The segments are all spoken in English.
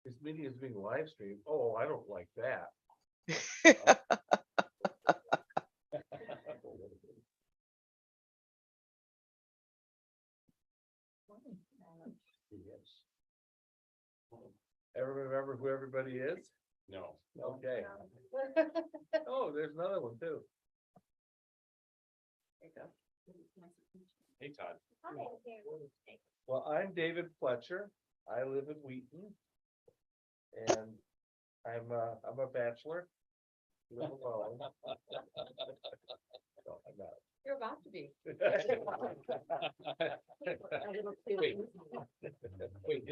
This meeting is being live streamed. Oh, I don't like that. Ever remember who everybody is? No. Okay. Oh, there's another one too. Hey, Todd. Well, I'm David Fletcher. I live in Wheaton. And I'm a bachelor. Live alone. No, I'm not. You're about to be. Wait,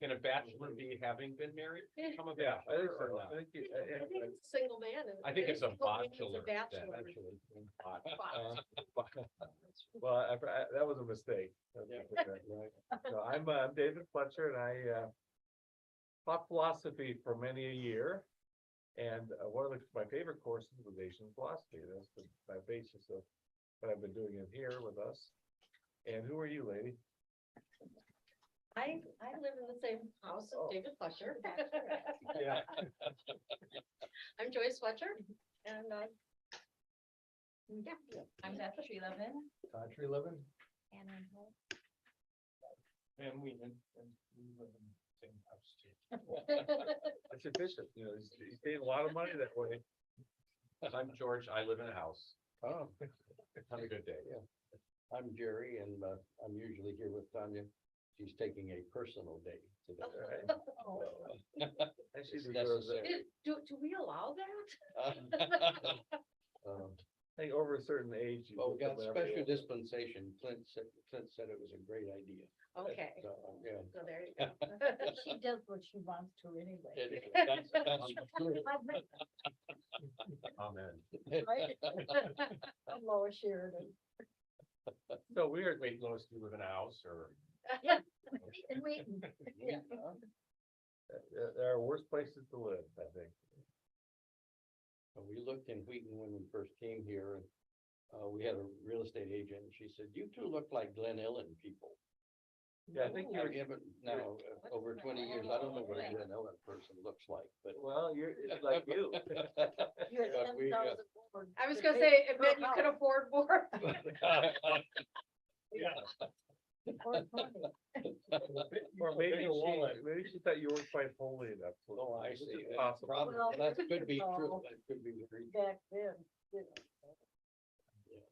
can a bachelor be having been married? Become a Yeah, I think bachelor or so. not? I think you- I think it's a single man. and I think it's a single man is bachelor. bachelor. Well, that was a mistake. So I'm David Fletcher and I taught philosophy for many a year. And one of my favorite courses was Asian philosophy. That's my basis of what I've been doing in here with us. And who are you, lady? I live in the same house Oh. as David Fletcher. Yeah. I'm Joyce Fletcher and, yeah. I'm Beth Treelevin. Country living? And I'm Hope. And we live in the same house too. That's efficient, you know, he's paid a lot of money that way. I'm George. I live in a house. Oh. Have a good day. I'm Jerry and I'm usually here with Tanya. She's taking a personal day today. Oh. And she It's deserves it. necessary. Do we allow that? I think over a certain age. you Well, we do got whatever special you want. dispensation. Clint said it was a great idea. Okay, So, yeah. so there you go. She does what she wants to anyway. That's true. Amen. Right? I'm Lois Sheridan. So weird. Wait, Lois, do you live in a house or? And waiting. Yeah. There are worse places to live, I think. We looked in Wheaton when we first came here and we had a real estate agent. And she said, "You two look like Glen Ellen people." Yeah, I think I you're, haven't now over 20 years. I don't know what a Glen Ellen person looks like, but well, it's like you. You're But we, 10,000 more. I was gonna say, it meant you could afford more. Or 20. Or maybe she thought you weren't quite holy enough. oh, I Which see. is That's possible. probably- Well, that could be true. no. That could be very. Back then. you know.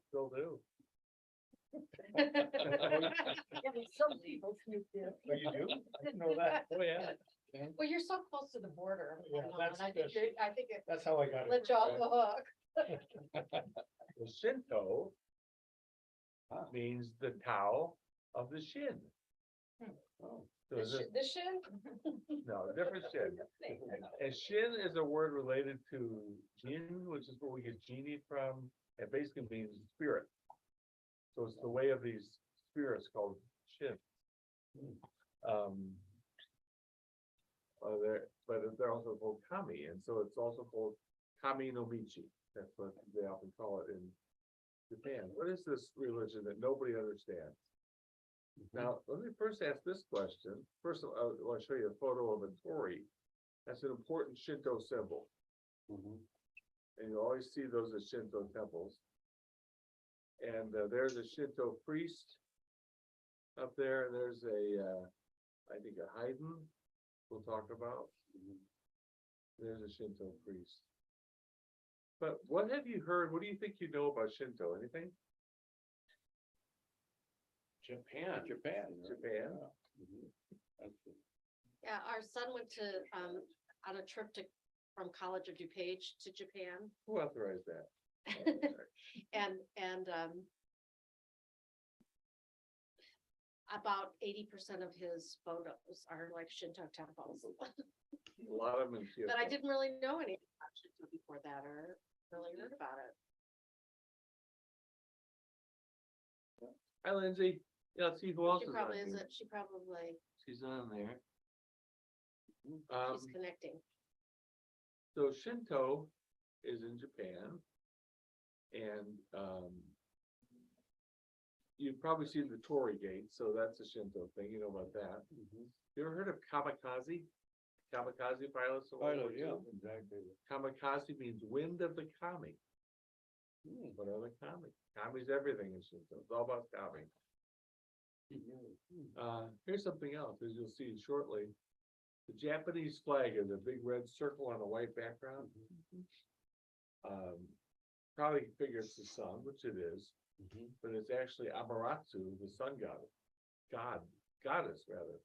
Still do. Yeah, but some people sneak in. Oh, you do? I didn't know that. Oh, yeah. Well, you're so close to the border. Yeah, and that's- I think I think it That's how I got let you off the hook. The Shinto Ah. means the Tao of the Shin. Oh, So The is it, the shin? no, different Shin. And Shin is a word related to Jin, which is where we get genie from. It basically means spirit. So it's the way of these spirits called Shin. But they're also called Kami, and so it's also called Kami no Michi. That's what they often call it in Japan. What is this religion that nobody understands? Now, let me first ask this question. First, I want to show you a photo of a torii. That's an important Shinto symbol, mhm. and you always see those at Shinto temples. And there's a Shinto priest up there, and there's I think a Haydn we'll talk about. There's a Shinto priest. But what have you heard? What do you think you know about Shinto? Anything? Japan. Japan. right? Japan? Yeah. Mhm. That's- Yeah, our son went to, on a trip from College of DuPage to Japan. Who authorized that? And about 80% of his photos are like Shinto temples. A lot of them in But I Kyoto. didn't really know anything about Shinto before that or really heard about it. Hi, Lindsay. Yeah, let's see who else She is probably on here. isn't, she probably, She's on there. she's connecting. So Shinto is in Japan. And you've probably seen the Torii Gate, so that's a Shinto thing, you know about that. Mhm. You ever heard of kamikaze? Kamikaze pilots? in World War Pilot, yeah, II? exactly. Kamikaze means wind of the kami. Hmm. What are the kami? Kami's everything in Shinto. It's all about kami. Here's something else, as you'll see shortly. The Japanese flag is a big red circle on a white background. Probably figure it's the sun, which it is, Mhm. but it's actually Amaterasu, the sun goddess rather.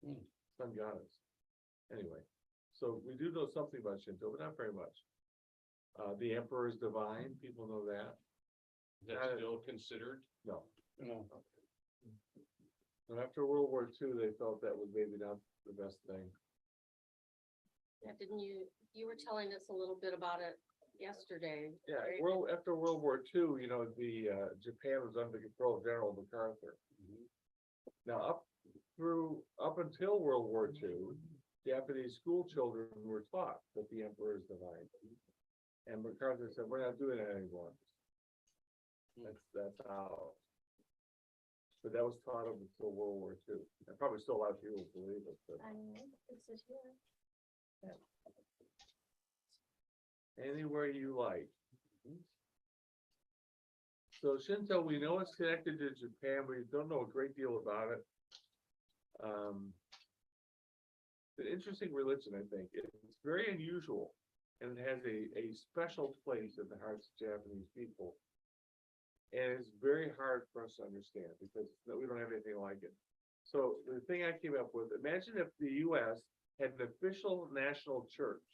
Hmm. Sun goddess. Anyway, so we do know something about Shinto, but not very much. The emperor is divine, people know that. That's still considered. No. No. And after World War II, they felt that was maybe not the best thing. Yeah, didn't you were telling us a little bit about it yesterday. Yeah, right? after World War II, you know, the Japan was under control of General MacArthur. Mhm. Now, up until World War II, Japanese school children were taught that the emperor is divine. And MacArthur said, we're not doing that anymore. That's how. But that was taught up until World War II. And probably still a lot of people believe it, but This is here. anywhere you like. So Shinto, we know it's connected to Japan. We don't know a great deal about it. It's an interesting religion, I think. It's very unusual, and it has a special place in the hearts of Japanese people. And it's very hard for us to understand because we don't have anything like it. So the thing I came up with, imagine if the US had an official national church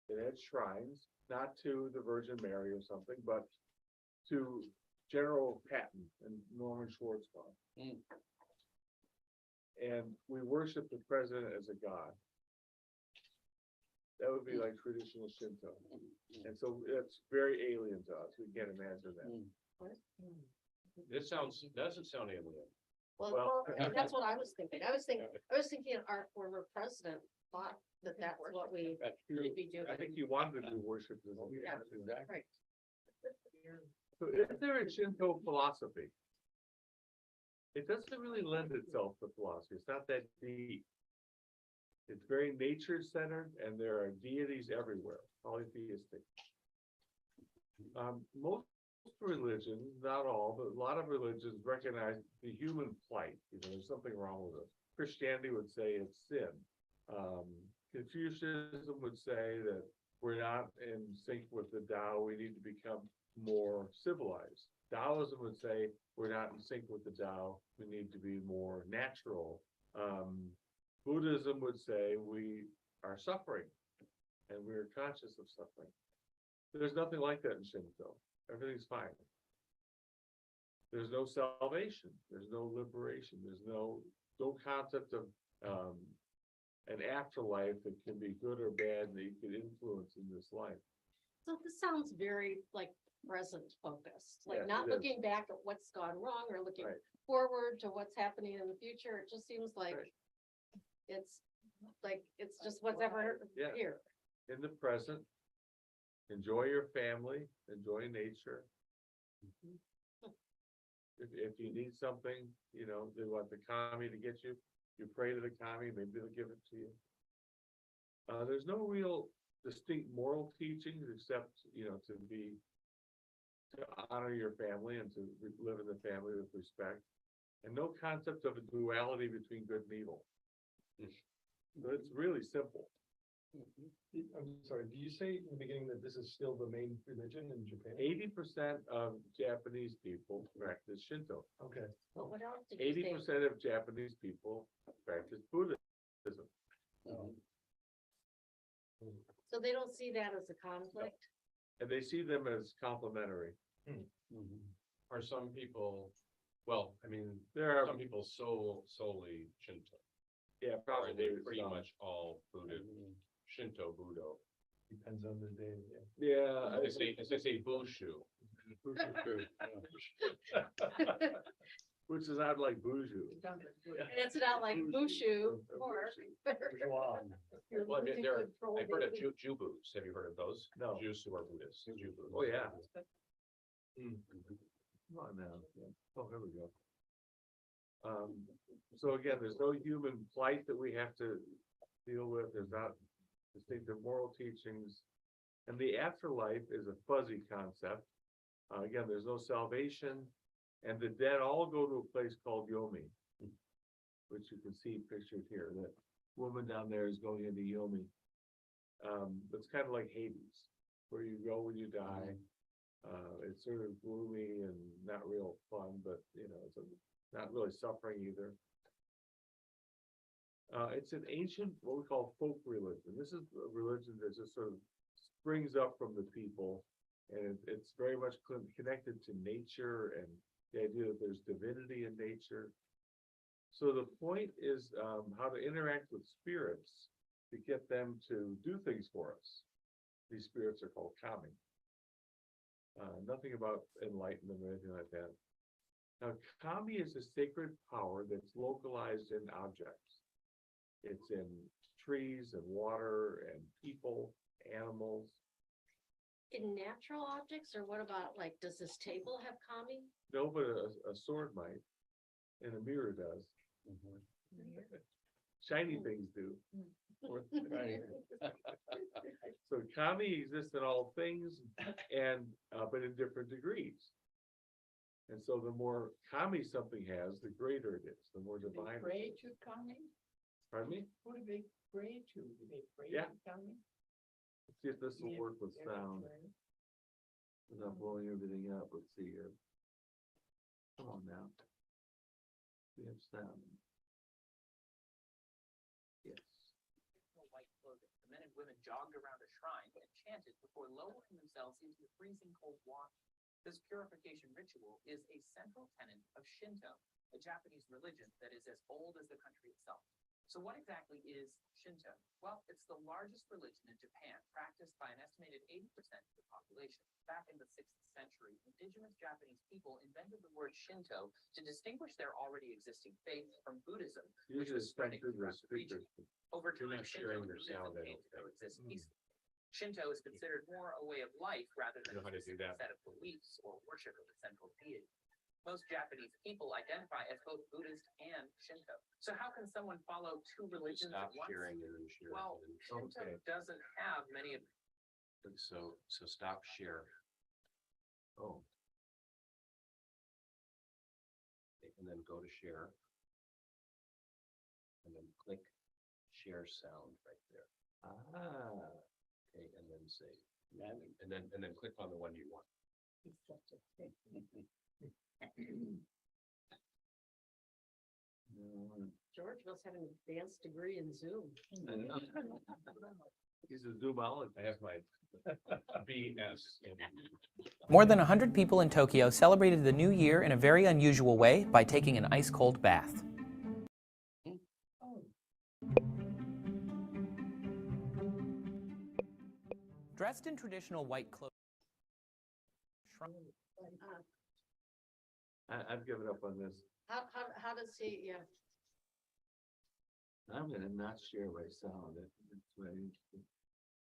that had shrines, not to the Virgin Mary or something, but to General Patton and Norman Schwarzkopf. Mm. And we worship the president as a god. That would be like traditional Shinto. And so it's very alien to us. We can't imagine that. Mm. This doesn't sound alien. Well, Well- that's what I was thinking. I was thinking our former president thought that that's what we That's should true. be doing. I think he wanted to be worshipped as a Yeah. god. Exactly. Right. So is there a Shinto philosophy? It doesn't really lend itself to philosophy. It's not that deep. It's very nature centered and there are deities everywhere, polytheistic. Most religions, not all, but a lot of religions recognize the human plight. You know, there's something wrong with us. Christianity would say it's sin. Confucianism would say that we're not in sync with the Tao. We need to become more civilized. Taoism would say we're not in sync with the Tao. We need to be more natural. Buddhism would say we are suffering and we're conscious of suffering. There's nothing like that in Shinto. Everything's fine. There's no salvation. There's no liberation. There's no concept of an afterlife that can be good or bad that you can influence in this life. So this sounds very like present focused, like Yes, not it is. looking back at what's gone wrong or looking Right. forward to what's happening in the future. It just seems like Right. it's just whatever Yeah. here. In the present, enjoy your family, enjoy nature. If you need something, you know, they want the kami to get you, you pray to the kami, maybe they'll give it to you. There's no real distinct moral teachings except, you know, to honor your family and to live in the family with respect. And no concept of a duality between good and evil. So it's really simple. I'm sorry, do you say in the beginning that this is still the main religion in Japan? 80% of Japanese people practice Shinto. Okay. But what else did you say? 80% of Japanese people practice Buddhism. So they don't see that as a conflict? And they see them as complementary. Mhm. Are some people, well, I mean, There some are, people solely Shinto. yeah, Or probably. are they pretty some. much all Buddha, Mhm. Shinto, Buddha? Depends on the day, yeah. Yeah, As they say, Bushu. True, yeah. which is not like Buju. And it's not like Bushu or. Well, I've heard of Jubus. Have you heard of those? No. Jews who are Buddhists. Jubus. Oh, yeah. Come on now. Yeah. Oh, here we go. So again, there's no human plight that we have to deal with. There's not distinctive moral teachings. And the afterlife is a fuzzy concept. Again, there's no salvation. And the dead all go to a place called Yomi, which you can see pictured here. That woman down there is going into Yomi. It's kind of like Hades, where you go when you die. It's sort of gloomy and not real fun, but it's not really suffering either. It's an ancient, what we call folk religion. This is a religion that just sort of springs up from the people, and it's very much connected to nature and the idea that there's divinity in nature. So the point is how to interact with spirits to get them to do things for us. These spirits are called kami. Nothing about enlightenment or anything like that. Now, kami is a sacred power that's localized in objects. It's in trees and water and people, animals. In natural objects, or what about, like, does this table have kami? No, but a sword might, and a mirror does. Shiny things do. So kami exists in all things, and but in different degrees. And so the more kami something has, the greater it is, the more divine. it Pray is. to coming? Pardon me? Who do they pray to? Do they pray Yeah. to coming? Let's see if this will work with sound without blowing everything up. Let's see here. Come on now. We have sound. Yes. White clothing, the men and women jogged around a shrine and chanted before lowering themselves into the freezing cold water. This purification ritual is a central tenet of Shinto, a Japanese religion that is as old as the country itself. So what exactly is Shinto? Well, it's the largest religion in Japan, practiced by an estimated 80% of the population. Back in the 6th century, indigenous Japanese people invented the word Shinto to distinguish their already existing faith from Buddhism, which Usually was spreading through the throughout the region. speakers. Over You're time, not Shinto sharing and your Buddhism sound, I came don't to coexist think. peacefully. Shinto is considered more a way of life rather than know how a to do specific that. set of beliefs or worship of a central deity. Most Japanese people identify as both Buddhist and Shinto. So how can someone follow two religions Stop at once? sharing and then share. Well, Shinto Okay. doesn't have many of So stop share. Oh, And then go to share. And then click share sound right there. Okay, and then say, and then click on the one you want. He's such a thing. George must have an advanced degree in Zoom. I know. He's a zoomologist. I have my BS in. More than 100 people in Tokyo celebrated the new year in a very unusual way by taking an ice-cold bath. Dressed in traditional white clothes, I've given up on this. How does he, yeah, I'm gonna not share my sound. It's very interesting.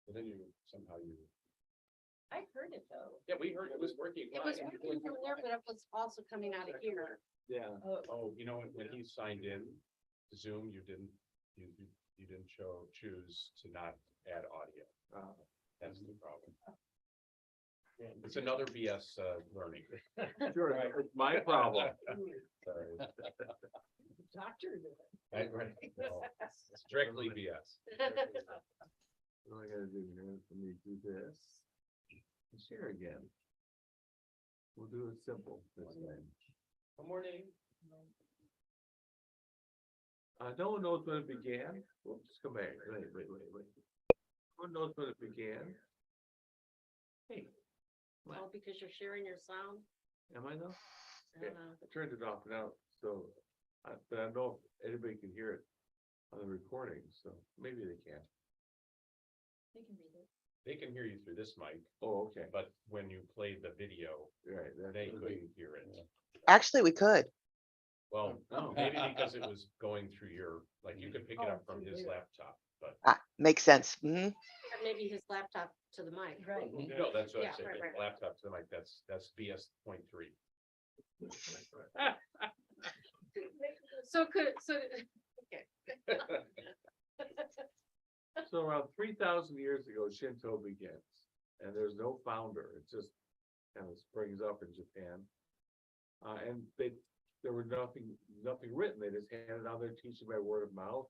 But then somehow you. I heard it though. Yeah, we heard it was working. it was fine. working from there, but it was also coming out of here. Yeah. Oh, you know, when he signed in to Zoom, you didn't choose to not add audio. That's the problem. It's another BS learning. Sure, it's my problem. Sorry. Doctor did it. Right. No, strictly BS. What I gotta do here, let me do this. And share again. We'll do it simple this time. One more name. No one knows when it began. We'll just come back. Wait. No one knows when it began. Hey, Well, because you're sharing your sound. am I though? I don't know. I turned it off and out, so, but I don't know if anybody can hear it on the recording, so maybe they can. They can read it. They can hear you through this mic, Oh, okay, but when you played the video, right. they couldn't hear it. Actually, we could. Well, Oh. maybe because it was going through your, like, you could pick it up from his laptop, but. Makes sense. Or maybe his laptop to the mic. Right. No, that's what Yeah, I said, right. laptop to the mic, that's BS.3. So okay. So around 3,000 years ago, Shinto begins, and there's no founder. It just kind of springs up in Japan. And there were nothing written. They just handed down their teaching by word of mouth.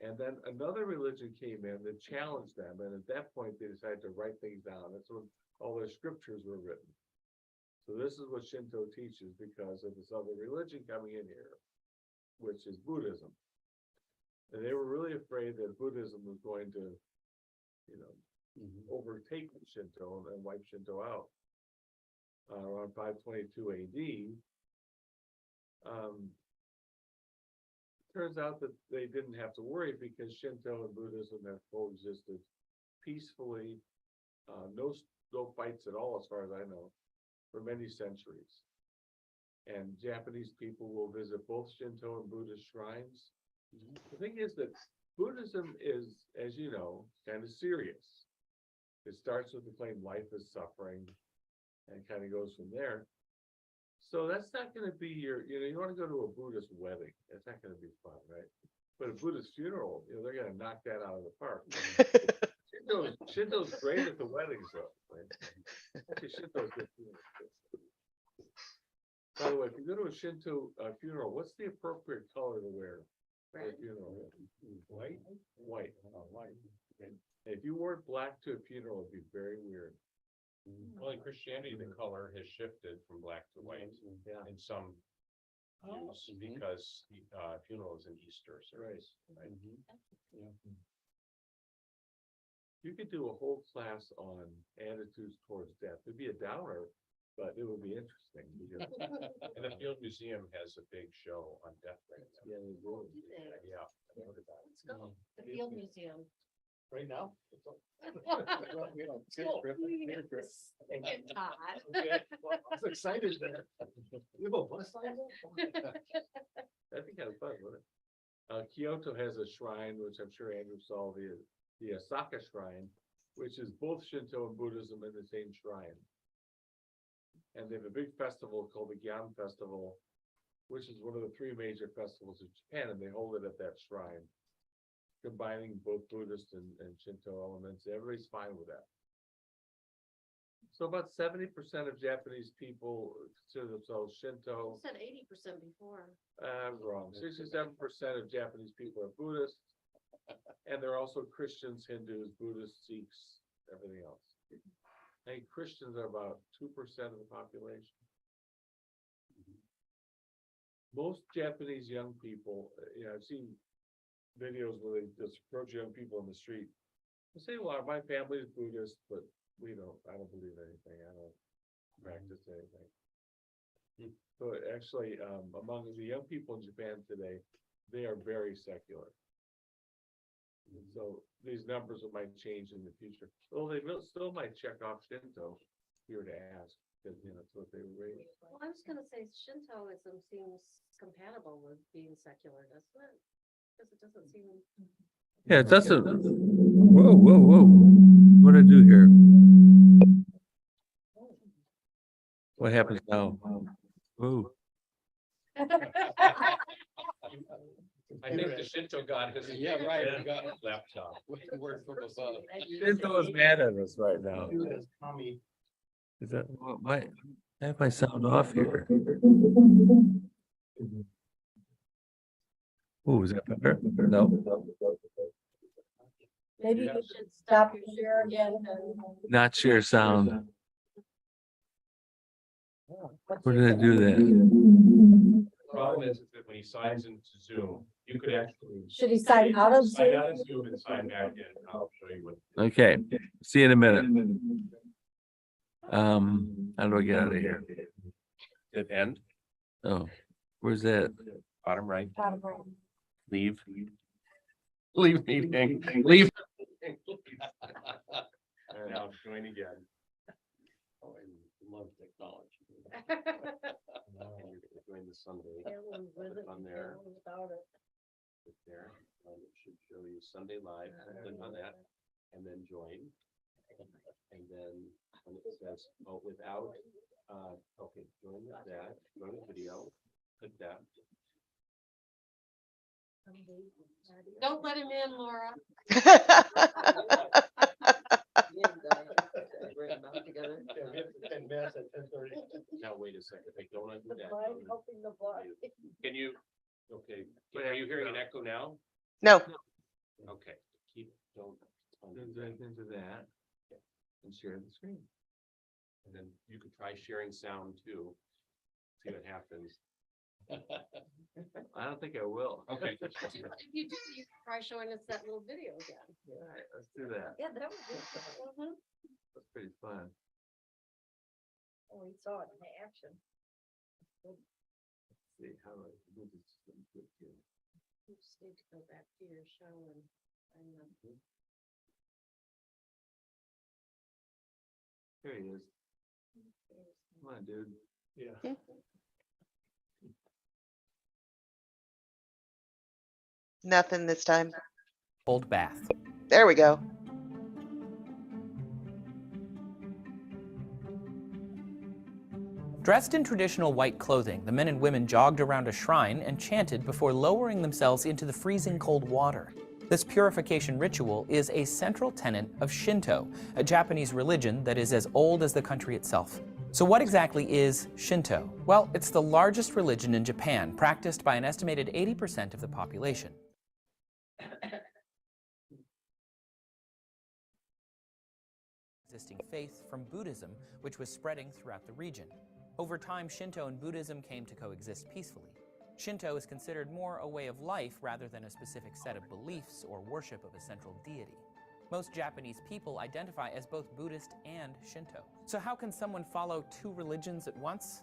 And then another religion came in that challenged them, and at that point they decided to write things down. That's when all their scriptures were written. So this is what Shinto teaches because of this other religion coming in here, which is Buddhism. And they were really afraid that Buddhism was going to, overtake Shinto and wipe Shinto out. Around 522 AD. Turns out that they didn't have to worry because Shinto and Buddhism have coexisted peacefully, no fights at all, as far as I know, for many centuries. And Japanese people will visit both Shinto and Buddhist shrines. The thing is that Buddhism is, as you know, kind of serious. It starts with the claim life is suffering and kind of goes from there. So that's not going to be you want to go to a Buddhist wedding. That's not going to be fun, right? But a Buddhist funeral, they're going to knock that out of the park. Shinto's great at the weddings, though. Right? Actually, Shinto's good funeral. By the way, if you go to a Shinto funeral, what's the appropriate color to wear for a funeral? White? White. And if you wore black to a funeral, it'd be very weird. Well, in Christianity, the color has shifted from black to white in some views because funeral is an Easter service. Right. You could do a whole class on attitudes towards death. It'd be a downer, but it would be interesting. And the Field Museum has a big show on death right now. Yeah, they Oh, do. do they? Yeah. I heard about it. Let's go. The Field Museum. Right now? And Todd. Okay, well, I was excited there. We have a bus line there? That'd be kind of fun, wouldn't it? Kyoto has a shrine, which I'm sure Andrew saw, the Osaka Shrine, which is both Shinto and Buddhism in the same shrine. And they have a big festival called the Gyan Festival, which is one of the 3 major festivals of Japan, and they hold it at that shrine, combining both Buddhist and Shinto elements. Everybody's fine with that. So about 70% of Japanese people consider themselves Shinto. You said 80% before. I'm wrong. 67% of Japanese people are Buddhist. And they're also Christians, Hindus, Buddhists, Sikhs, everything else. I think Christians are about 2% of the population. Most Japanese young people, I've seen videos where they just approach young people in the street. They say, well, my family is Buddhist, but I don't believe anything. I don't practice anything. So actually, among the young people in Japan today, they are very secular. And so these numbers might change in the future. Well, they still might check off Shinto if you were to ask, because that's what they were raised. Well, I was gonna say Shintoism seems compatible with being secular, doesn't it? Because it doesn't seem. Yeah, it doesn't. Whoa. What did I do here? What happens now? Whoa. I think the Shinto god has. I got a laptop. What's the word from above? Shinto is mad at us right now. Tommy. Is that why? I have my sound off here. Oh, is that better? No, Maybe You you should stop stop your your share again. not share sound. Where did I do that? Problem is that when he signs into Zoom, you could actually Should he sign out of sign Zoom? out of Zoom and sign back in. I'll show you what. Okay, see you in a minute. How do I get out of here? Hit end, Oh, where's that? bottom right, Bottom right. leave. Leave meeting, leave. And now join again. Oh, I love technology. And you're gonna join the Sunday. Click on there, click there, it should show you Sunday Live, click on that, and then join. And then when it says, oh, without, okay, join that, join the video, click that. Don't let him in, Laura. Yeah, we have to attend mass at 10:30. Now, wait a second, I don't undo that. helping the blind. Can you, okay, are you hearing an echo now? No, Okay, keep, don't. undo Then that. right into that and share the screen. And then you could try sharing sound too. See what happens. I don't think I will. Okay. If you do, you can try showing us that little video again. All right, let's do that. Yeah, that was good. That's pretty fun. Oh, we saw it in action. Let's see how I do this. Here. You just need to go back to your show and find them. Here he is. Come on, dude. Yeah. nothing this time. Cold bath. There we go. Dressed in traditional white clothing, the men and women jogged around a shrine and chanted before lowering themselves into the freezing cold water. This purification ritual is a central tenet of Shinto, a Japanese religion that is as old as the country itself. So what exactly is Shinto? Well, it's the largest religion in Japan, practiced by an estimated 80% of the population. Existing faith from Buddhism, which was spreading throughout the region. Over time, Shinto and Buddhism came to coexist peacefully. Shinto is considered more a way of life rather than a specific set of beliefs or worship of a central deity. Most Japanese people identify as both Buddhist and Shinto. So how can someone follow two religions at once?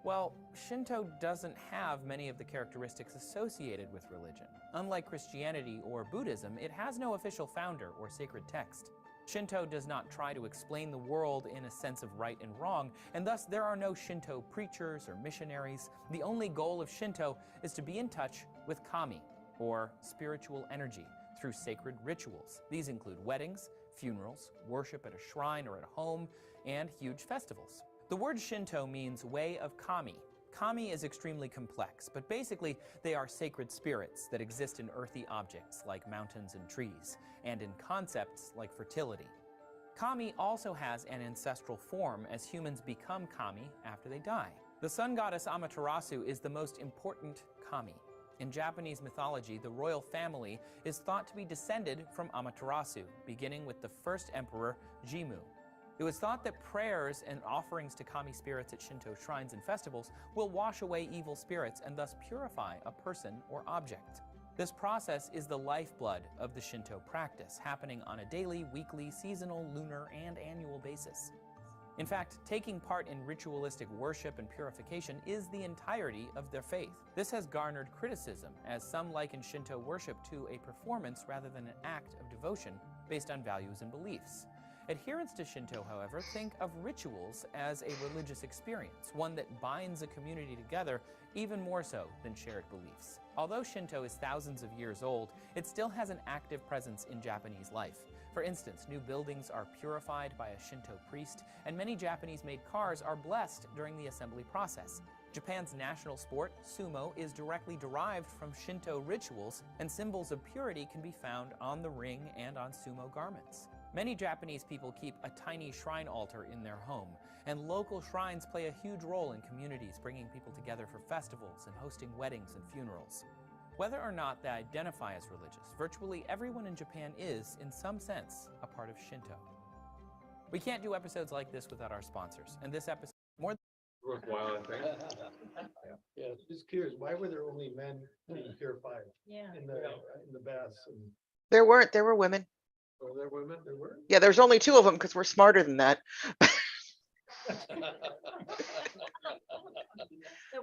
Well, Shinto doesn't have many of the characteristics associated with religion. Unlike Christianity or Buddhism, it has no official founder or sacred text. Shinto does not try to explain the world in a sense of right and wrong, and thus there are no Shinto preachers or missionaries. The only goal of Shinto is to be in touch with kami, or spiritual energy, through sacred rituals. These include weddings, funerals, worship at a shrine or at home, and huge festivals. The word Shinto means way of kami. Kami is extremely complex, but basically they are sacred spirits that exist in earthy objects like mountains and trees, and in concepts like fertility. Kami also has an ancestral form as humans become kami after they die. The sun goddess Amaterasu is the most important kami. In Japanese mythology, the royal family is thought to be descended from Amaterasu, beginning with the first emperor, Jimmu. It was thought that prayers and offerings to kami spirits at Shinto shrines and festivals will wash away evil spirits and thus purify a person or object. This process is the lifeblood of the Shinto practice, happening on a daily, weekly, seasonal, lunar, and annual basis. In fact, taking part in ritualistic worship and purification is the entirety of their faith. This has garnered criticism, as some liken Shinto worship to a performance rather than an act of devotion based on values and beliefs. Adherents to Shinto, however, think of rituals as a religious experience, one that binds a community together even more so than shared beliefs. Although Shinto is thousands of years old, it still has an active presence in Japanese life. For instance, new buildings are purified by a Shinto priest, and many Japanese-made cars are blessed during the assembly process. Japan's national sport, sumo, is directly derived from Shinto rituals, and symbols of purity can be found on the ring and on sumo garments. Many Japanese people keep a tiny shrine altar in their home, and local shrines play a huge role in communities, bringing people together for festivals and hosting weddings and funerals. Whether or not they identify as religious, virtually everyone in Japan is, in some sense, a part of Shinto. We can't do episodes like this without our sponsors, and this episode more Worthwhile, I think. Yeah, just curious, why were there only men being purified Yeah. in the baths? And There weren't, there were women. Were there women? there were? Yeah, there's only two of them because we're smarter than that.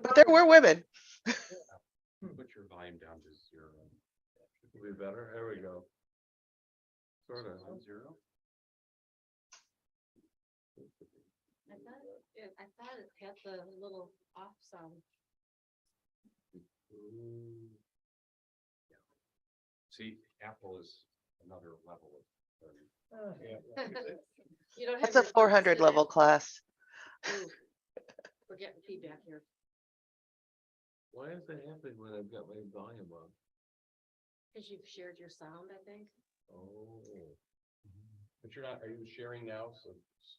But there were women. Put your volume down to 0. Will be better. There we go. Sort of. 0. I thought it had the little off sound. See, Apple is another level of You don't have That's a your buttons 400 in level it. class. Ooh, we're getting feedback here. Why is that happening when I've got my volume on? Cause you've shared your sound, I think. Oh. But you're not, are you sharing now? So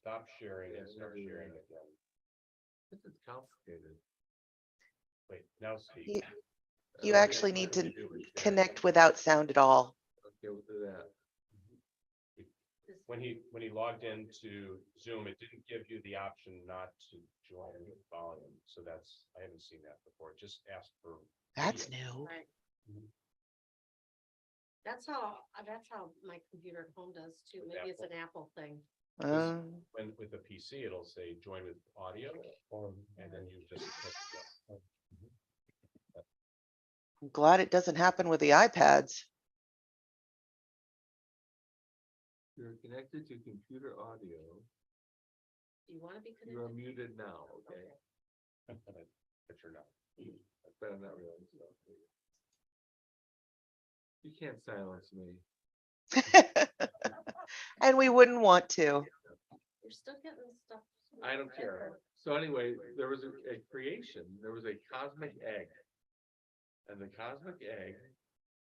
stop sharing and start sharing again. This is complicated. Wait, now speak. You- I You don't actually think need what to we do is share. connect without sound at all. Okay, we'll do that. This- When he logged into Zoom, it didn't give you the option not to join with volume. So that's, I haven't seen that before. It just asked for. That's video. new. Right. Mhm. That's how my computer at home does too. With Maybe it's an Apple thing. When with the PC, it'll say join with audio, and then you just click go. I'm glad it doesn't happen with the iPads. You're connected to computer audio. Do you wanna be You are connected? muted now, okay? But you're not. But I'm not really. So. You can't silence me. And we wouldn't want to. You're still getting stuff. I don't care. So anyway, there was a creation, there was a cosmic egg. And the cosmic egg,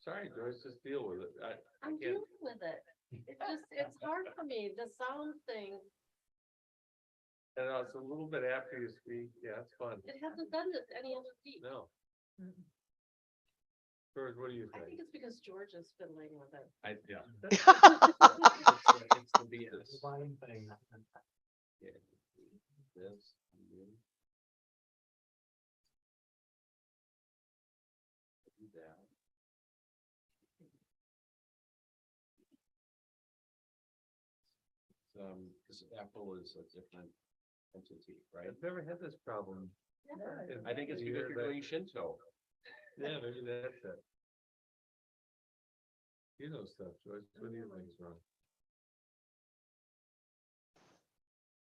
sorry, Joyce, just deal with it. I I'm can't, dealing with it. It's hard for me, the sound thing. and it's a little bit after you speak. Yeah, it's fun. It hasn't done this any other week. No. George, what do you I think think? it's because George is fiddling with it. Yeah. It's It's the BS. Divine thing. Yeah. This, and do that. Because Apple is a different entity, right? I've never had this problem. I think it's because you're doing Shinto. Yeah, maybe that's it. You know stuff, Joyce. What do you think's wrong?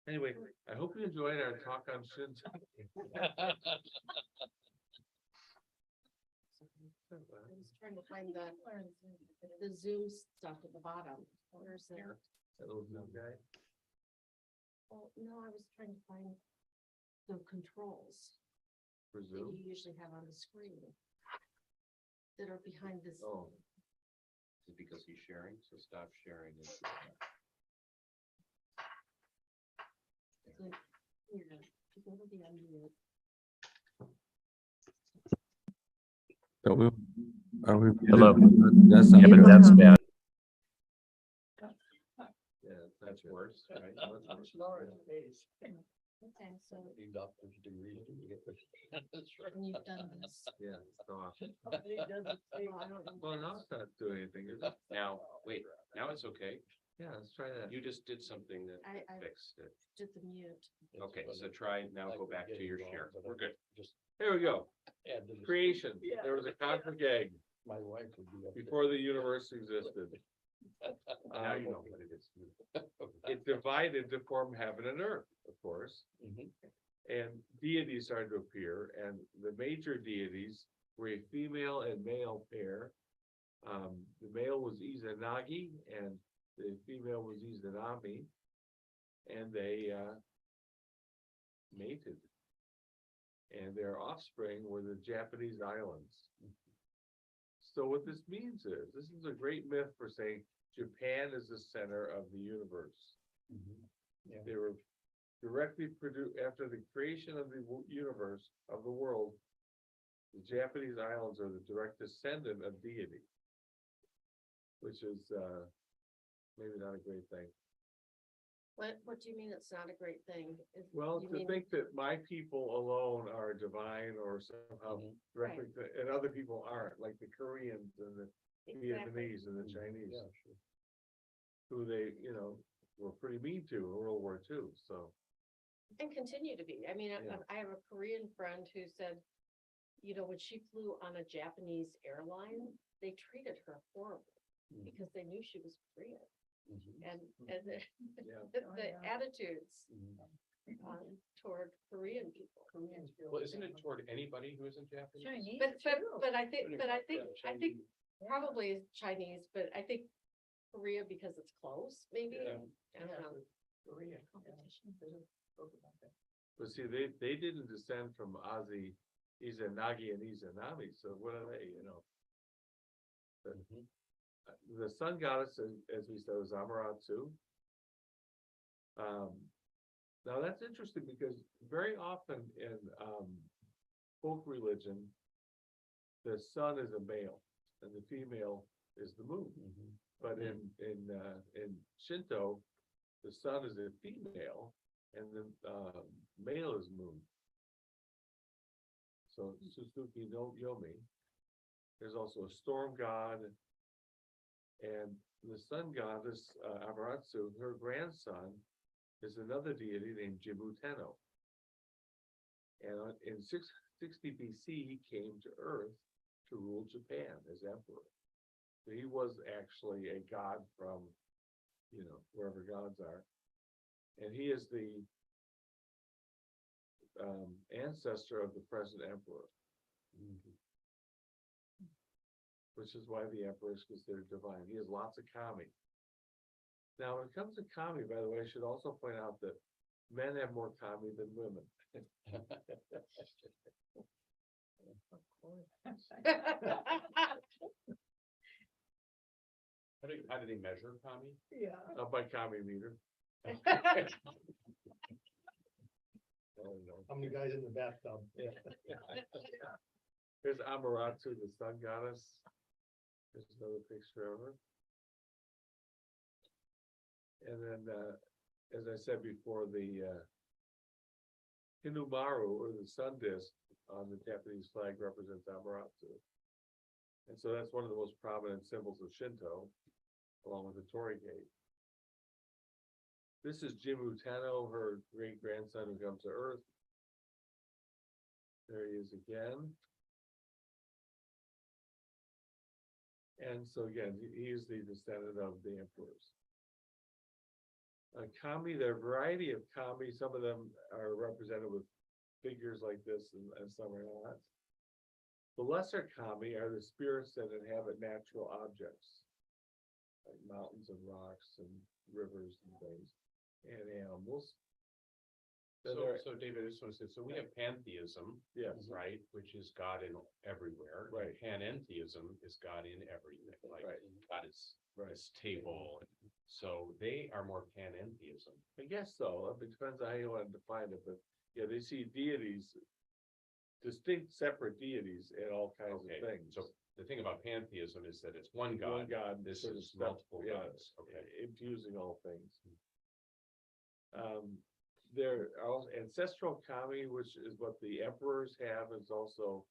Anyway, I hope you enjoyed our talk on Shinto. I was trying to find the Zoom stuff at the bottom. Where's there? That little new guy. Well, no, I was trying to find the controls For that Zoom. you usually have on the screen that are behind this. Oh, Is it because he's sharing? So stop sharing. And Like, here, you go to the unmute. Hello. That's Yeah, but that's bad. Yeah, that's worse, right? Okay, so doctor's degree. when you've done this. Yeah, it's off. Oh, I don't know. Well, now it's not doing anything, is it? Now, wait, now it's okay. Yeah, let's try that. You just did something that I fixed it. did the mute. Okay, so try now, go back to your share. We're good. Here we go. Creation. There was a cosmic egg My wife would be before the universe existed. Now you know what it is. It divided to form heaven and earth, of course. Mhm. And deities started to appear, and the major deities were a female and male pair. The male was Izanagi and the female was Izanami. And they mated. And their offspring were the Japanese islands. So what this means is, this is a great myth for saying Japan is the center of the universe. They were directly produced after the creation of the universe, of the world. The Japanese islands are the direct descendant of deity. Which is, maybe not a great thing. What do you mean it's not a great thing? Well, You to mean- think that my people alone are divine or somehow directly, and other people aren't, like the Koreans and the Exactly. Vietnamese and the Chinese. Who they, were pretty mean to in World War II, so. And continue to be. I mean, Yeah. I have a Korean friend who said, when she flew on a Japanese airline, they treated her horribly because they knew she was Korean. And the, Yeah. the attitudes toward Korean people. Well, isn't it toward anybody who isn't Japanese? Chinese But too. I think probably Chinese, but I think Korea because it's close, maybe? Yeah. I don't know. Korea. Competition. But see, they didn't descend from Ozzy, Izanagi and Izanami, so what are they, you know? The sun goddess, as we said, was Amaterasu. Now that's interesting because very often in folk religion, the sun is a male and the female is the moon. But in Shinto, the sun is a female and the male is moon. So Suzuki no Yomi. There's also a storm god. And the sun goddess, Amaterasu, her grandson is another deity named Jimuteno. And in 660 BC, he came to Earth to rule Japan as emperor. So he was actually a god from, you know, wherever gods are. And he is the ancestor of the present emperor. Which is why the emperor is considered divine. He has lots of kami. Now, when it comes to kami, by the way, I should also point out that men have more kami than women. How do they measure kami? Yeah. By kami meter. Oh, no. How many guys in the bathtub? Yeah. Here's Amaterasu, the sun goddess. There's another picture of her. And then, as I said before, the Hinumaru, or the sun disk on the Japanese flag, represents Amaterasu. And so that's one of the most prominent symbols of Shinto, along with the Torii Gate. This is Jimuteno, her great-grandson who comes to Earth. There he is again. And so again, he is the descendant of the emperors. Kami, there are a variety of kami. Some of them are represented with figures like this and some are not. The lesser kami are the spirits that inhabit natural objects, like mountains and rocks and rivers and things, and animals. Then there- So David, I just want to say, so we have pantheism, Yes, right, which is God in everywhere. Right. Panentheism is God in everything, like Right. God is right. this table. So they are more panentheism. I guess so. It depends on how you want to define it, but yeah, they see deities, distinct separate deities in all kinds Okay, of things. so the thing about pantheism is that it's one God. One God, This sort of is stuff, multiple yeah, gods. Okay. infusing all things. There are also ancestral kami, which is what the emperors have, is also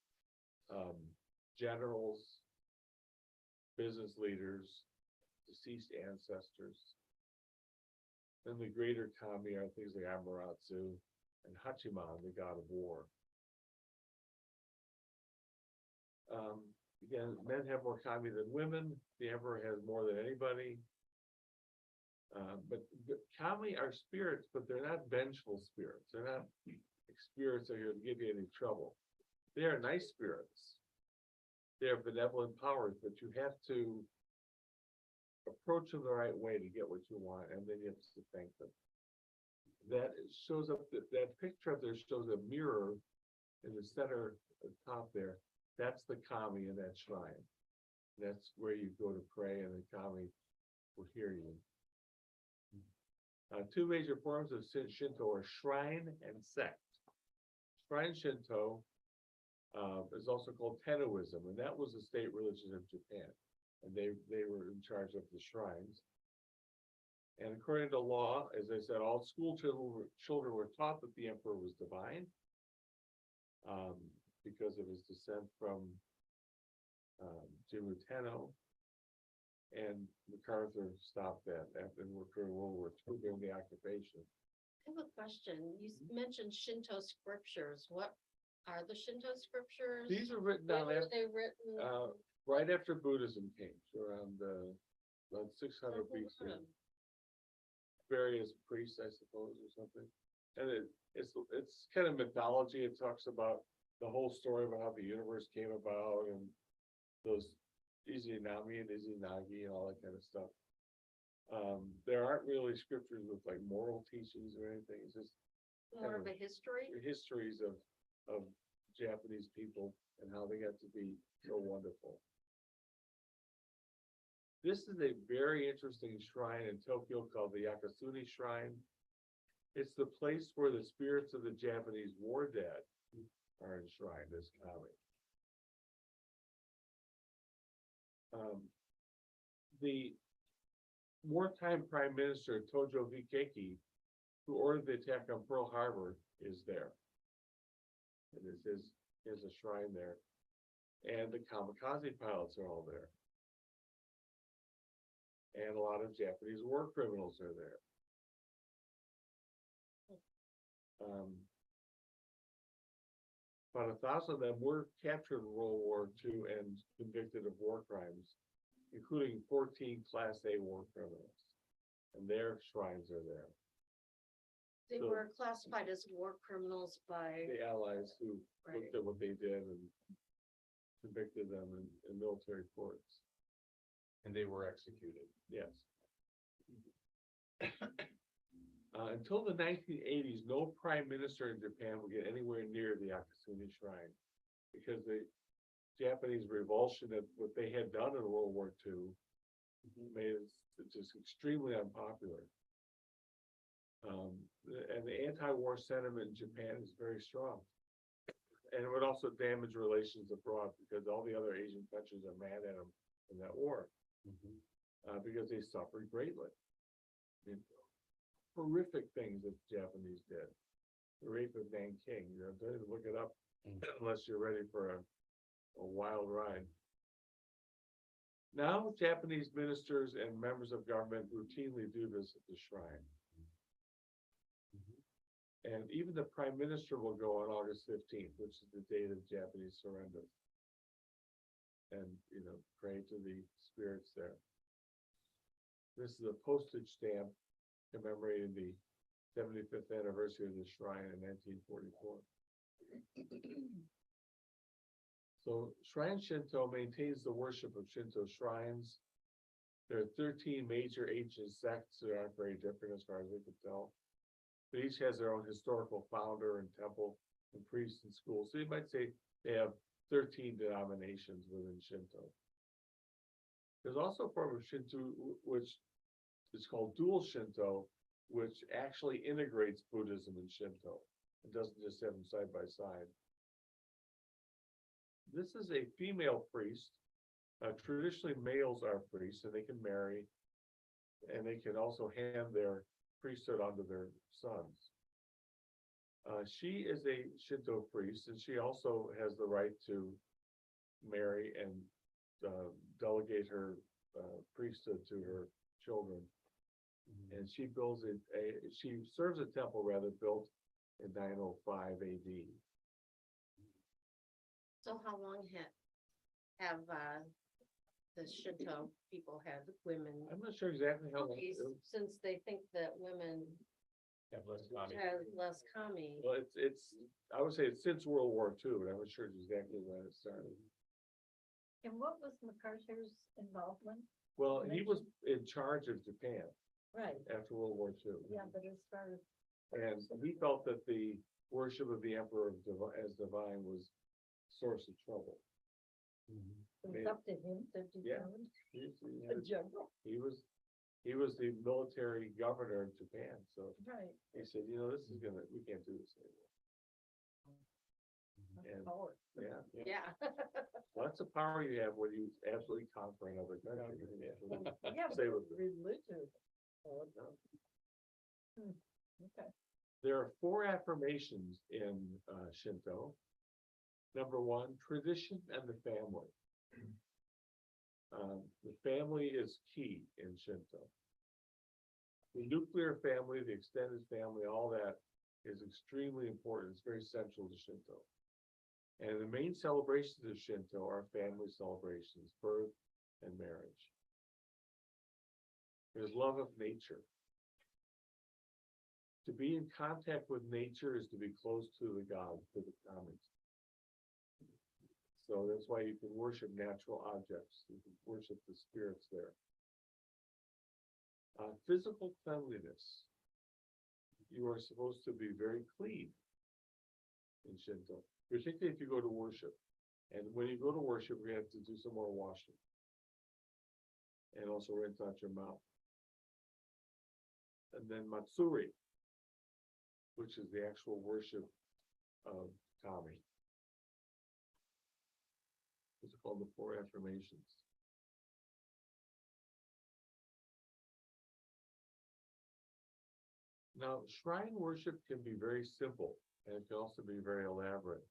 generals, business leaders, deceased ancestors. Then the greater kami are things like Amaterasu and Hachiman, the god of war. Again, men have more kami than women. The emperor has more than anybody. But the kami are spirits, but they're not vengeful spirits. They're not spirits that are going to give you any trouble. They are nice spirits. They are benevolent powers, but you have to approach them the right way to get what you want, and then you have to thank them. That shows up, that picture up there shows a mirror in the center, at the top there. That's the kami in that shrine. That's where you go to pray, and the kami will hear you. Two major forms of Shinto are shrine and sect. Shrine Shinto is also called Tennoism, and that was the state religion of Japan. And they were in charge of the shrines. And according to law, as I said, all school children were taught that the emperor was divine because of his descent from Jimuteno. And MacArthur stopped that after during World War II, during the occupation. I have a question. You mentioned Shinto scriptures. What are the Shinto scriptures? These are written When down were after, they written? right after Buddhism came, around 600 BC. Various priests, I suppose, or something. And it's kind of mythology. It talks about the whole story about how the universe came about and those Izanami and Izanagi and all that kind of stuff. There aren't really scriptures with like moral teachings or anything, it's just More of a history. histories of Japanese people and how they got to be so wonderful. This is a very interesting shrine in Tokyo called the Yakasuni Shrine. It's the place where the spirits of the Japanese war dead are enshrined as kami. The wartime Prime Minister Tojo Hikeki, who ordered the attack on Pearl Harbor, is there. And this is a shrine there. And the kamikaze pilots are all there. And a lot of Japanese war criminals are there. About 1,000 of them were captured in World War II and convicted of war crimes, including 14 Class A war criminals. And their shrines are there. They So- were classified as war criminals by, The Allies who Right. looked at what they did and convicted them in military courts. And they were executed. Yes. Until the 1980s, no prime minister in Japan would get anywhere near the Akasuni Shrine because the Japanese revulsion at what they had done in World War II made it just extremely unpopular. And the anti-war sentiment in Japan is very strong. And it would also damage relations abroad because all the other Asian countries are mad at them in that war. Because they suffered greatly. I mean, horrific things that the Japanese did. The rape of Nanking, don't even look it up unless you're ready for a wild ride. Now, Japanese ministers and members of government routinely do visit the shrine. And even the prime minister will go on August 15th, which is the date of Japanese surrender. And, pray to the spirits there. This is a postage stamp commemorating the 75th anniversary of the shrine in 1944. So Shrine Shinto maintains the worship of Shinto shrines. There are 13 major ancient sects that aren't very different as far as we can tell. But each has their own historical founder and temple and priests and schools. So you might say they have 13 denominations within Shinto. There's also a form of Shinto which is called dual Shinto, which actually integrates Buddhism and Shinto. It doesn't just have them side by side. This is a female priest. Traditionally, males are priests and they can marry, and they can also hand their priesthood onto their sons. She is a Shinto priest, and she also has the right to marry and delegate her priesthood to her children. And she builds she serves a temple built in 905 AD. so how long have the Shinto people had women? I'm not sure exactly how long. Since they think that women Have less kami. have less kami. Well, I would say it's since World War II, but I'm not sure exactly when it started. And what was MacArthur's involvement? Well, he was in charge of Japan Right, after World War II. yeah, but as far as, And he felt that the worship of the emperor as divine was source of trouble. it was up to him to Yeah. determine He the general, he was the military governor of Japan, so right. he said, we can't do this anymore. And, Power. yeah, Yeah. well, that's the power you have when you absolutely conquer another country. You can absolutely Yeah, say but what the- religion. Oh, no. Okay. There are 4 affirmations in Shinto. Number 1, tradition and the family. The family is key in Shinto. The nuclear family, the extended family, all that is extremely important. It's very central to Shinto. And the main celebrations of Shinto are family celebrations, birth and marriage. There's love of nature. To be in contact with nature is to be close to the gods, to the kamins. So that's why you can worship natural objects. You can worship the spirits there. Physical cleanliness. You are supposed to be very clean in Shinto, particularly if you go to worship. And when you go to worship, you have to do some more washing. And also rinse out your mouth. And then Matsuri, which is the actual worship of Kami. It's called the Four Affirmations. Now, shrine worship can be very simple, and it can also be very elaborate.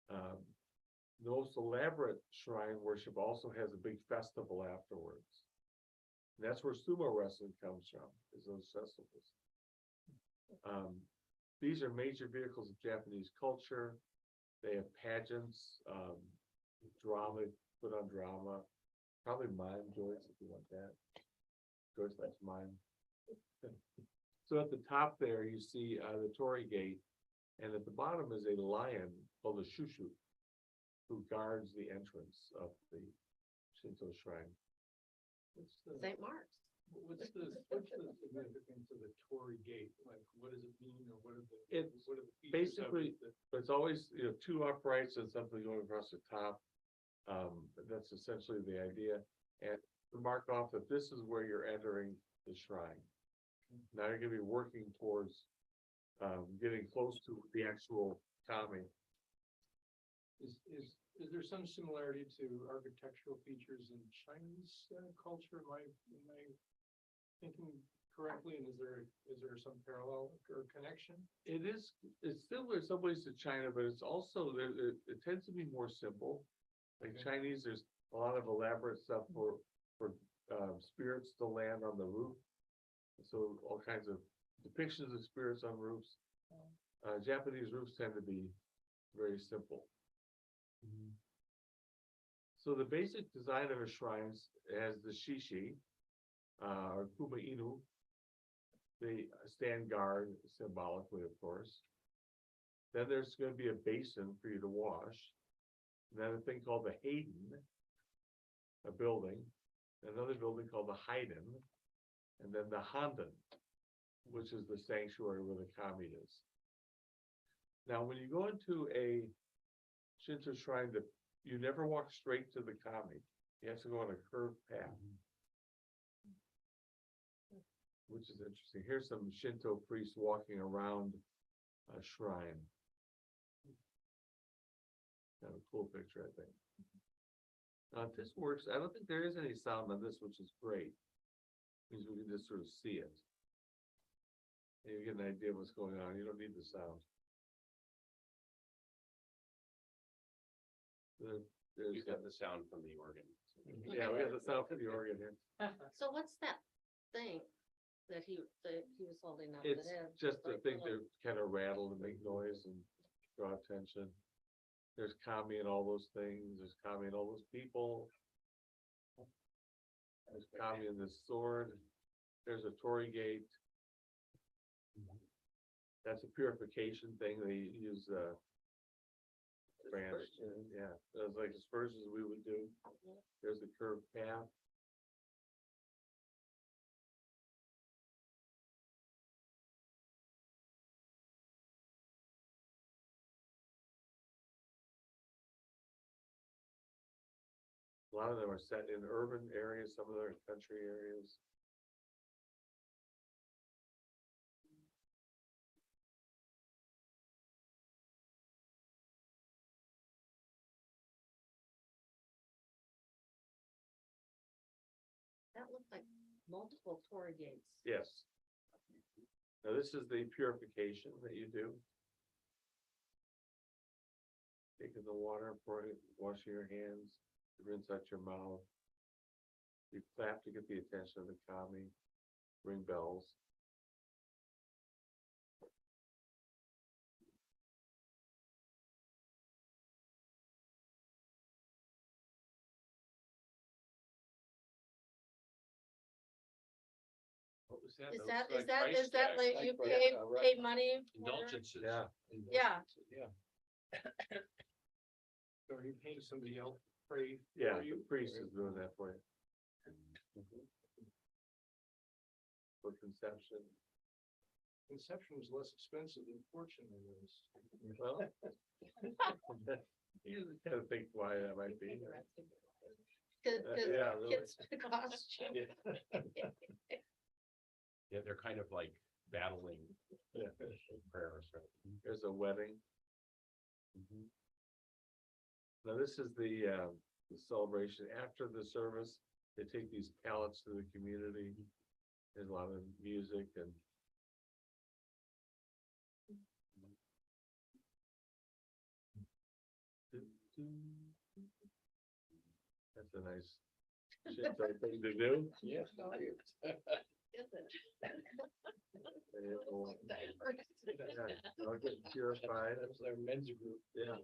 The most elaborate shrine worship also has a big festival afterwards. And that's where sumo wrestling comes from, is those festivals. These are major vehicles of Japanese culture. They have pageants, drama, put on drama, probably mime, Joyce, if you want that. Joyce likes mime. So at the top there, you see the Torii Gate, and at the bottom is a lion called a Shushu, who guards the entrance of the Shinto shrine. St. Mark's. What's the significance of the Torii Gate? Like, what does it mean, or what are the? It's what are the features of basically, it it's always, two uprights and something going across the top. That's essentially the idea. And to mark off that this is where you're entering the shrine. Now you're gonna be working towards, getting close to the actual Kami. Is there some similarity to architectural features in Chinese culture? Am I thinking correctly? And is there some parallel or connection? It's similar in some ways to China, but it's also, it tends to be more simple. Like Okay. Chinese, there's a lot of elaborate stuff for spirits to land on the roof. So all kinds of depictions of spirits on roofs. Japanese roofs tend to be very simple. So the basic design of a shrine has the shishi, or kuma inu. They stand guard symbolically, of course. Then there's going to be a basin for you to wash. And then a thing called the Hayden, a building. Another building called the Haiden. And then the Handen, which is the sanctuary where the Kami is. Now, when you go into a Shinto shrine, you never walk straight to the Kami. You have to go on a curved path. Which is interesting. Here's some Shinto priests walking around a shrine. Kind of a cool picture, I think. Now, if this works, I don't think there is any sound on this, which is great. Means we can just sort of see it. And you get an idea of what's going on. You don't need the sound. You got the sound from the organ. Yeah, we got the sound from the organ here. So what's that thing that he was holding up? It's that had just a like thing little- to kind of rattle and make noise and draw attention. There's Kami and all those things. There's Kami and all those people. There's Kami and this sword. There's a Torii Gate. That's a purification thing. They use branch. Yeah, that's like aspersions we would do. There's the curved path. A lot of them are set in urban areas, some of them are in country areas. That looked like multiple Torii gates. Yes. Now, this is the purification that you do. Taking the water, pouring it, washing your hands, rinse out your mouth. You clap to get the attention of the Kami, ring bells. What was that? Is That that, was is that, price is that tag. like you Like, pay, right. pay money? for- Indulgences. Yeah. Yeah. Yeah. So are you paying somebody else to pray Yeah, for the you? priest is doing that for you. for conception. Conception is less expensive than fortune is. Well, you kind of think why that might be. Yeah, really. Kids costume. Yeah, they're kind of like battling Yeah. prayers, right? There's a wedding. Now, this is the celebration after the service. They take these pallets to the community. There's a lot of music and. That's a nice Shinto thing to do. Yeah. Is it? They will- Diverse. Yeah, I'll get purified. That's their men's group. Yeah.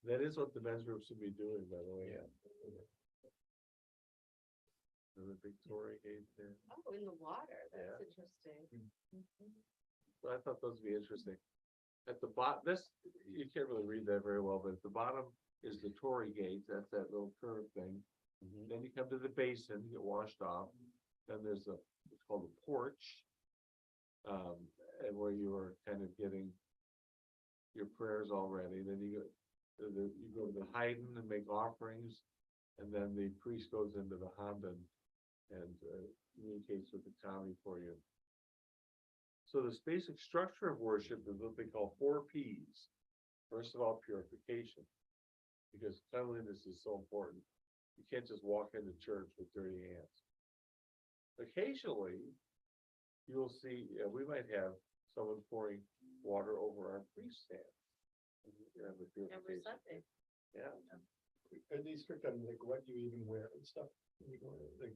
That is what the men's group should be doing, by the way. Yeah. The Victoria Gate there. Oh, in the water, Yeah. that's interesting. So I thought those would be interesting. At the bottom, this, you can't really read that very well, but at the bottom is the Tory Gate. That's that little curved thing. Then you come to the basin, you get washed off. Then there's it's called a porch. And where you are kind of getting your prayers all ready. Then you go to the Haydn and make offerings. And then the priest goes into the Handan and communicates with the kami for you. So this basic structure of worship is what they call 4 Ps. First of all, purification, because cleanliness is so important. You can't just walk into church with dirty hands. Occasionally, you'll see, we might have someone pouring water over our priest's hands. Yeah, the Every purification. Sunday. Yeah. Are these strict on like what you even wear and stuff? When you go to, like,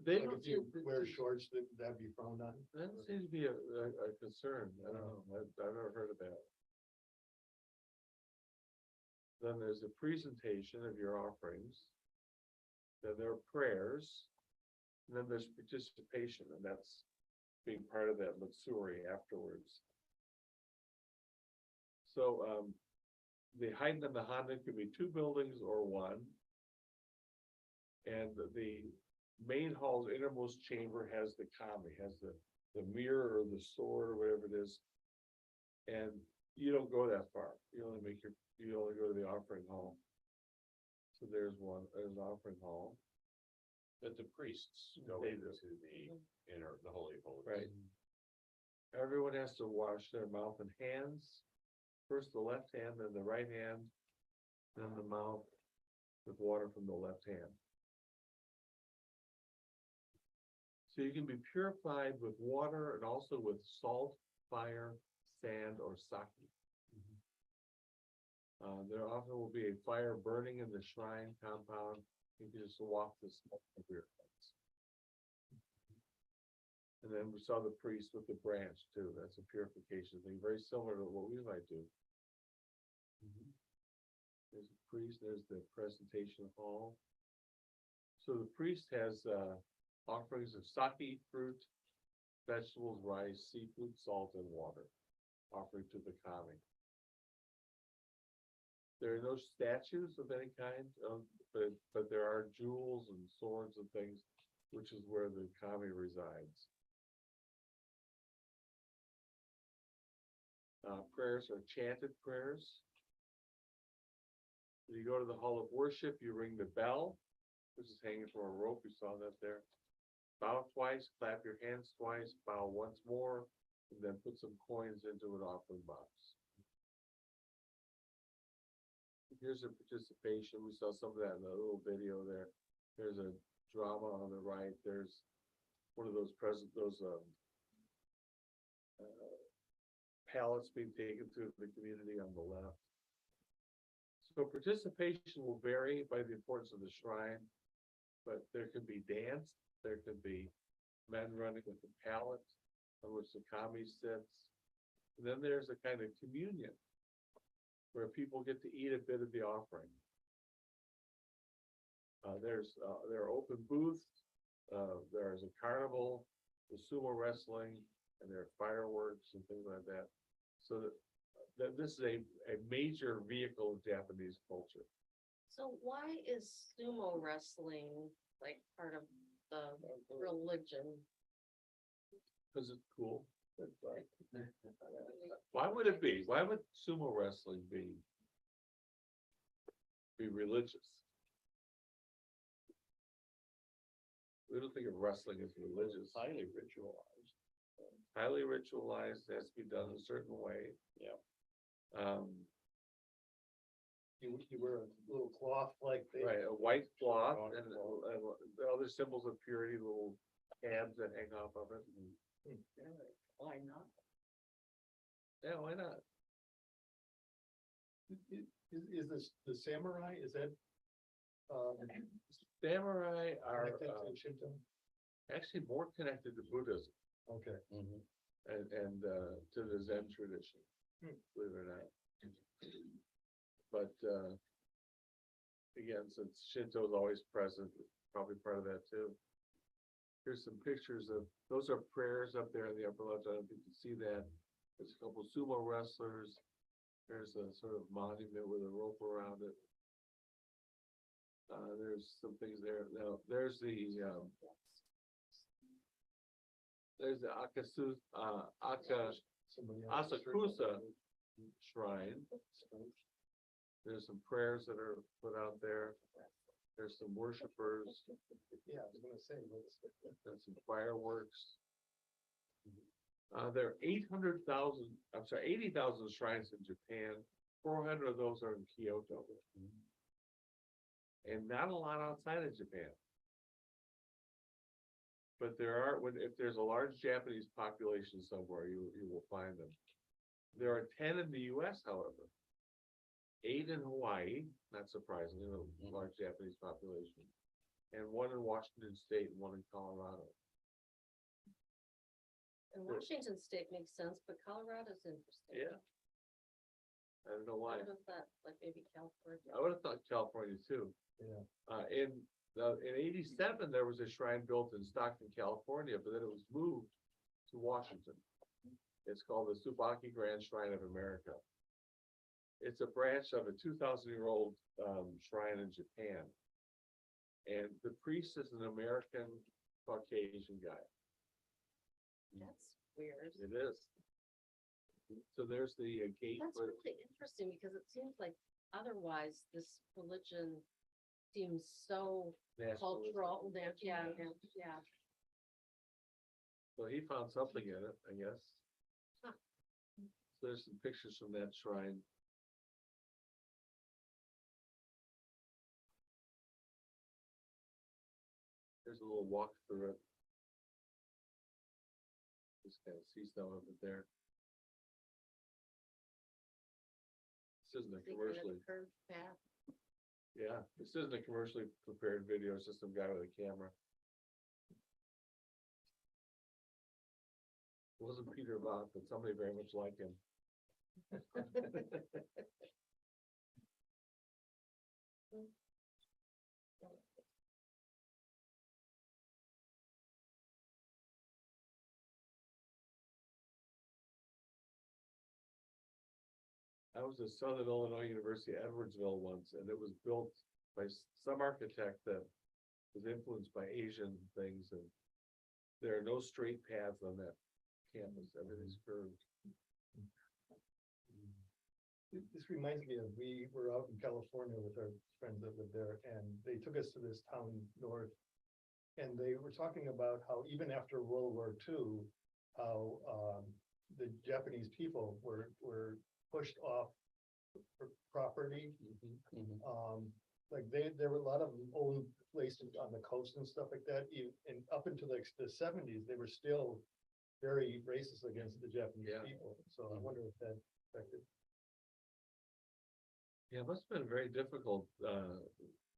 They like don't if you seem- wear shorts, that'd be frowned on? That seems to be a concern. I don't know. I've never heard of that. Then there's a presentation of your offerings. Then there are prayers. And then there's participation, and that's being part of that Matsuri afterwards. So, the Haydn and the Honda could be 2 buildings or 1. And the main hall's innermost chamber has the kami, has the mirror or the sword or whatever it is. And you don't go that far. You only go to the offering hall. So there's an offering hall. That the priests go They into do. the Holy of Holies. Right. Everyone has to wash their mouth and hands. First the left hand, then the right hand, then the mouth with water from the left hand. So you can be purified with water and also with salt, fire, sand, or sake. There often will be a fire burning in the shrine compound. You can just walk the smoke of your hands. And then we saw the priest with the branch too. That's a purification thing, very similar to what we might do. There's a priest, there's the presentation hall. So the priest has offerings of sake, fruit, vegetables, rice, seafood, salt, and water, offering to the kami. There are no statues of any kind, but there are jewels and swords and things, which is where the kami resides. Prayers are chanted prayers. When you go to the hall of worship, you ring the bell, which is hanging from a rope. You saw that there. Bow twice, clap your hands twice, bow once more, and then put some coins into an offering box. Here's a participation. We saw some of that in the little video there. There's a drama on the right. There's one of those pallets being taken through the community on the left. So participation will vary by the importance of the shrine, but there could be dance, there could be men running with the pallet on which the kami sits. And then there's a kind of communion where people get to eat a bit of the offering. There are open booths There's a carnival, the sumo wrestling, and there are fireworks and things like that. So that this is a major vehicle of Japanese culture. So why is sumo wrestling like part of the religion? Cause it's cool. Why would it be? Why would sumo wrestling be religious? We don't think of wrestling as religious. Highly ritualized. Highly ritualized, has to be done a certain way. Yeah. You wear a little cloth like they. Right, a white cloth and the other symbols of purity, little tabs that hang off of it. Why not? Yeah, why not? Is this the samurai, is that? Samurai are connected to Shinto? actually more connected to Buddhism Okay. and to the Zen tradition, believe it or not. But again, since Shinto is always present, it's probably part of that too. Here's some pictures of, those are prayers up there in the upper left. I don't think you can see that. There's a couple sumo wrestlers. There's a sort of monument with a rope around it. There's some things there. Now, there's the Asakusa shrine. There's some prayers that are put out there. There's some worshipers. Yeah, I was gonna say, There's some fireworks. There are 80,000 shrines in Japan. 400 of those are in Kyoto. And not a lot outside of Japan. But there are, if there's a large Japanese population somewhere, you will find them. There are 10 in the US, however. 8 in Hawaii, not surprisingly, a large Japanese population. And 1 in Washington State and 1 in Colorado. And Washington State makes sense, but Colorado's interesting. Yeah. I don't know why. I would have thought, like maybe California. I would have thought California too. yeah. In '87, there was a shrine built in Stockton, California, but then it was moved to Washington. It's called the Tsubaki Grand Shrine of America. It's a branch of a 2,000-year-old shrine in Japan. And the priest is an American Caucasian guy. That's weird. It is. So there's the gate. That's for- really interesting because it seems like otherwise this religion seems so nationalism. cultural. Yeah. So he found something in it, I guess. Huh. So there's some pictures from that shrine. There's a little walk through it. Just kind of see some of it there. This isn't a commercially, Curved path. yeah, this isn't a commercially prepared video, it's just some guy with a camera. It wasn't Peter Bach, but somebody very much like him. I was at Southern Illinois University, Edwardsville once, and it was built by some architect that was influenced by Asian things, and there are no straight paths on that campus, everything's curved. This reminds me of, we were out in California with our friends that live there, and they took us to this town north. And they were talking about how even after World War II, how the Japanese people were pushed off property. Like there were a lot of old places on the coast and stuff like that, and up into the 70s, they were still very racist against the Japanese Yeah. people. So I wonder if that affected. Yeah, it must have been very difficult,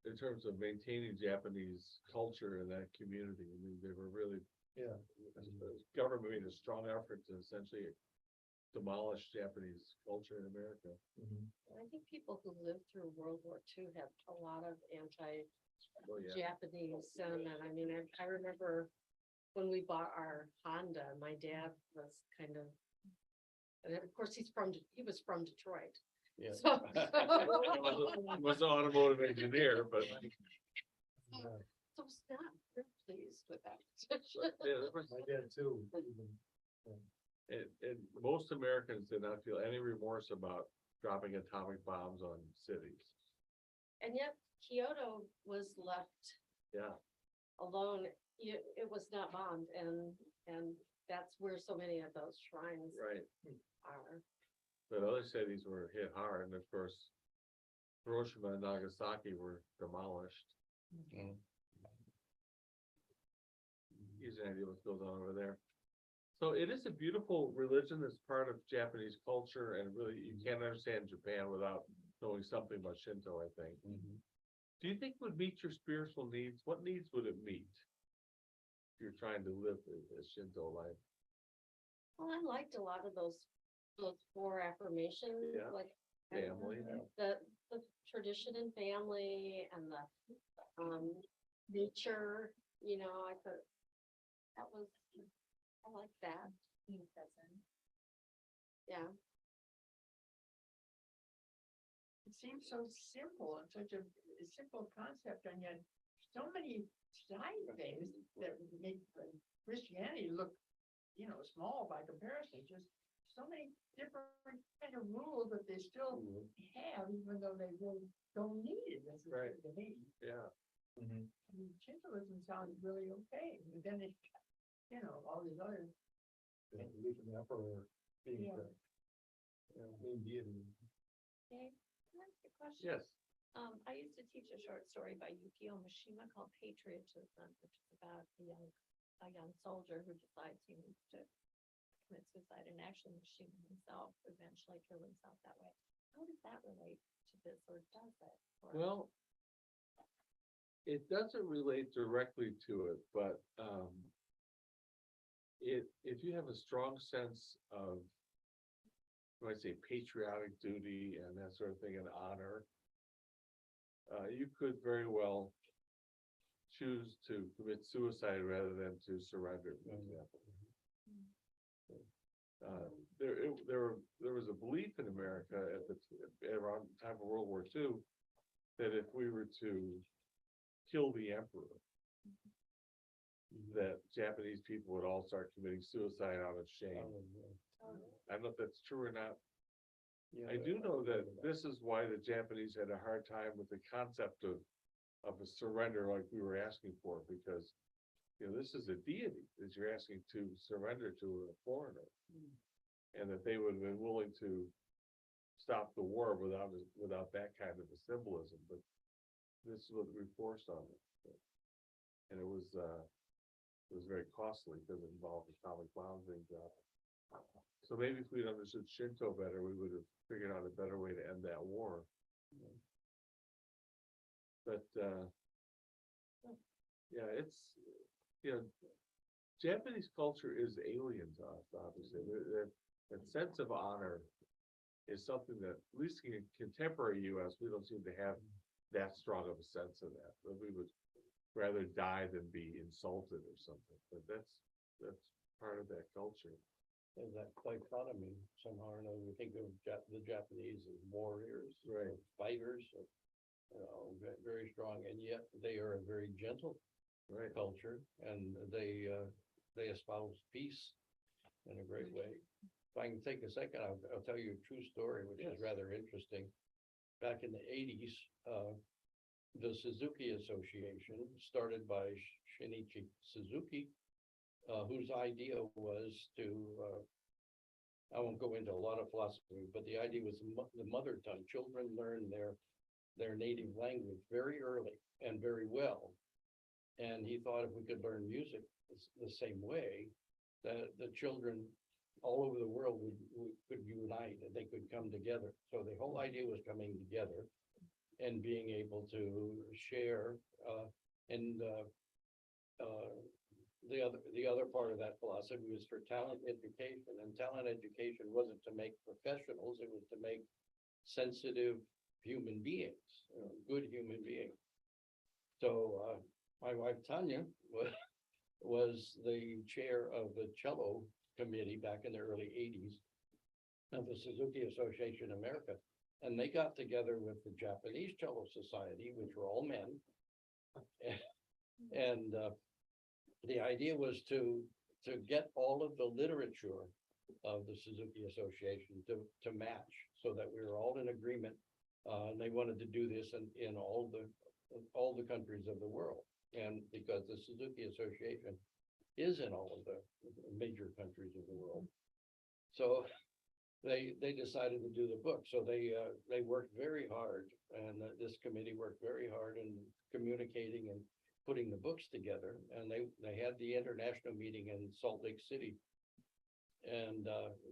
in terms of maintaining Japanese culture in that community. I mean, they were really, Yeah. the government made a strong effort to essentially demolish Japanese culture in America. I think people who lived through World War II had a lot of Oh, yeah. anti-Japanese sentiment. I mean, I remember when we bought our Honda, my dad was kind of, and of course, he was from Detroit. Yeah. So, He was an automotive engineer, but so I was not real pleased with that. yeah, that was- My dad too. and most Americans did not feel any remorse about dropping atomic bombs on cities. And yet Kyoto was left Yeah, alone. It was not bombed, and that's where so many of those shrines right. are. But other cities were hit hard, and of course, Hiroshima and Nagasaki were demolished. Gives you an idea what goes on over there. So it is a beautiful religion that's part of Japanese culture, and really, you can't understand Japan without knowing something about Shinto, I think. Do you think it would meet your spiritual needs? What needs would it meet? If you're trying to live a Shinto life? Well, I liked a lot of those four affirmations, Yeah. like Family, the tradition and family and the nature, I thought that was, I like that. Yeah. It seems so simple and such a simple concept, and yet so many side things that make Christianity look, small by comparison. Just so many different kind of rules that they still have, even though they really don't need it necessarily to me. yeah. I mean, Shintoism sounds really okay, but then it, all these other. Belief in the emperor being Yeah. the main deity. Okay, can I ask a question? Yes, I used to teach a short story by Yukio Mishima called Patriotism, which is about a young soldier who decides he needs to commit suicide, and actually Mishima himself eventually killed himself that way. How does that relate to this, or does it? Or- well, it doesn't relate directly to it, but, if you have a strong sense of, I say, patriotic duty and that sort of thing, and honor, you could very well choose to commit suicide rather than to surrender, for example. There was a belief in America around the time of World War II, that if we were to kill the emperor, that Japanese people would all start committing suicide out of shame. I don't know if that's true or not. I do know that this is why the Japanese had a hard time with the concept of a surrender like we were asking for, because, this is a deity that you're asking to surrender to a foreigner. And that they would have been willing to stop the war without that kind of a symbolism, but this is what we forced on them. And it was very costly because it involved atomic bombs being dropped. So maybe if we'd understood Shinto better, we would have figured out a better way to end that war. But, yeah, it's, Japanese culture is alien to us, obviously. That sense of honor is something that, at least in contemporary US, we don't seem to have that strong of a sense of that. That we would rather die than be insulted or something, but that's part of that culture. And that dichotomy, somehow or another, we think of the Japanese as warriors, Right. fighters, very strong, and yet they are a very gentle Right. culture, and they espouse peace in a great way. If I can take a second, I'll tell you a true story, which Yes. is rather interesting. Back in the 80s, the Suzuki Association, started by Shinichi Suzuki, whose idea was to, I won't go into a lot of philosophy, but the idea was the mother tongue. Children learn their native language very early and very well. And he thought if we could learn music the same way, that the children all over the world could unite and they could come together. So the whole idea was coming together and being able to share and the other part of that philosophy was for talent education, and talent education wasn't to make professionals, it was to make sensitive human beings, good human beings. So, my wife Tanya was the chair of the cello committee back in the early eighties of the Suzuki Association America. And they got together with the Japanese Cello Society, which were all men. And the idea was to get all of the literature of the Suzuki Association to match so that we were all in agreement. And they wanted to do this in all the countries of the world. And because the Suzuki Association is in all of the major countries of the world. So they decided to do the book. So they worked very hard, and this committee worked very hard in communicating and putting the books together. And they had the international meeting in Salt Lake City. And